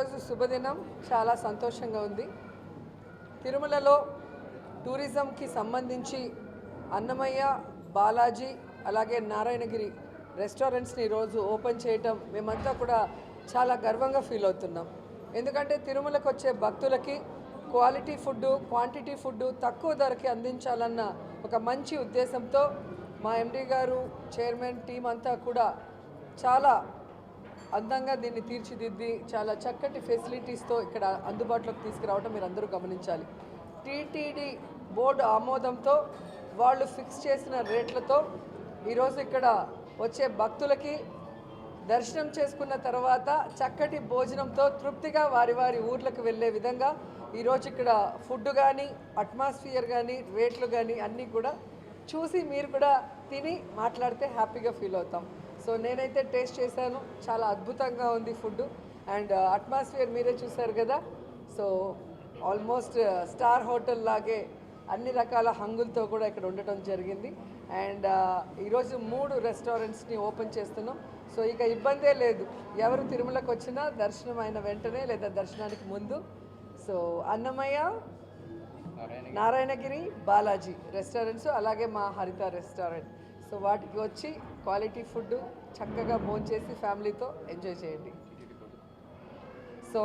ఈరోజు శుభదినం, చాలా సంతోషంగా ఉంది. తిరుమలలో టూరిజంకి సంబంధించి అన్నమయ్య, బాలాజీ అలాగే నారాయణగిరి రెస్టారెంట్స్ని ఈరోజు ఓపెన్ చేయటం మేమంతా కూడా చాలా గర్వంగా ఫీల్ అవుతున్నాం. ఎందుకంటే తిరుమలకు వచ్చే భక్తులకి క్వాలిటీ ఫుడ్డు, క్వాంటిటీ ఫుడ్డు తక్కువ ధరకి అందించాలన్న ఒక మంచి ఉద్దేశంతో మా ఎండి గారు, చైర్మన్ టీం అంతా కూడా చాలా అందంగా దీన్ని తీర్చిదిద్ది చాలా చక్కటి ఫెసిలిటీస్తో ఇక్కడ అందుబాటులోకి తీసుకురావడం మీరు అందరూ గమనించాలి. టీటీడీ బోర్డు ఆమోదంతో వాళ్ళు ఫిక్స్ చేసిన రేట్లతో ఈరోజు ఇక్కడ వచ్చే భక్తులకి దర్శనం చేసుకున్న తర్వాత చక్కటి భోజనంతో తృప్తిగా వారి వారి ఊర్లకు వెళ్ళే విధంగా ఈరోజు ఇక్కడ ఫుడ్ కానీ, అట్మాస్ఫియర్ కానీ, రేట్లు కానీ అన్నీ కూడా చూసి మీరు కూడా తిని మాట్లాడితే హ్యాపీగా ఫీల్ అవుతాం. సో నేనైతే టేస్ట్ చేశాను, చాలా అద్భుతంగా ఉంది ఫుడ్ అండ్ అట్మాస్ఫియర్ మీరే చూశారు కదా. సో ఆల్మోస్ట్ స్టార్ హోటల్ లాగే అన్ని రకాల హంగులతో కూడా ఇక్కడ ఉండటం జరిగింది. అండ్ ఈరోజు 3 రెస్టారెంట్స్ని ఓపెన్ చేస్తున్నాం. సో ఇక ఇబ్బందే లేదు, ఎవరు తిరుమలకు వచ్చినా దర్శనం అయిన వెంటనే లేదా దర్శనానికి ముందు సో అన్నమయ్య, నారాయణగిరి, బాలాజీ రెస్టారెంట్స్ అలాగే మా హరిత రెస్టారెంట్, సో వాటికి వచ్చి క్వాలిటీ ఫుడ్ చక్కగా భోంచేసి ఫ్యామిలీతో ఎంజాయ్ చేయండి. సో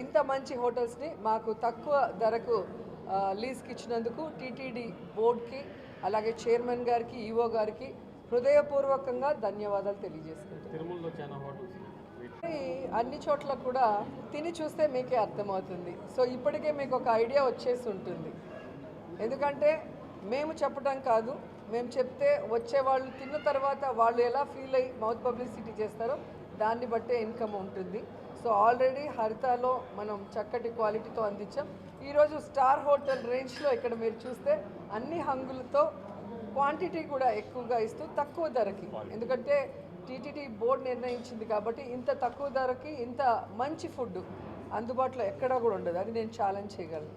ఇంత మంచి హోటల్స్ని మాకు తక్కువ ధరకు లీజ్కి ఇచ్చినందుకు టీటీడీ బోర్డ్కి అలాగే చైర్మన్ గారికి, ఈఓ గారికి హృదయపూర్వకంగా ధన్యవాదాలు తెలియజేసుకుంటున్నాను. అన్ని చోట్ల కూడా తిని చూస్తే మీకే అర్థమవుతుంది. సో ఇప్పటికే మీకు ఒక ఐడియా వచ్చేసి ఉంటుంది. ఎందుకంటే మేము చెప్పడం కాదు, మేము చెప్తే వచ్చేవాళ్ళు తిన్న తర్వాత వాళ్ళు ఎలా ఫీల్ అయ్యి మౌత్ పబ్లిసిటీ చేస్తారో దాన్ని బట్టే ఇన్కమ్ ఉంటుంది. సో ఆల్రెడీ హరితాలో మనం చక్కటి క్వాలిటీతో అందించాం. ఈరోజు స్టార్ హోటల్ రేంజ్లో ఇక్కడ మీరు చూస్తే అన్ని హంగులతో క్వాంటిటీ కూడా ఎక్కువగా ఇస్తూ తక్కువ ధరకి, ఎందుకంటే టీటీడీ బోర్డు నిర్ణయించింది కాబట్టి ఇంత తక్కువ ధరకి ఇంత మంచి ఫుడ్ అందుబాటులో ఎక్కడా కూడా ఉండదు. అది నేను ఛాలెంజ్ చేయగలను.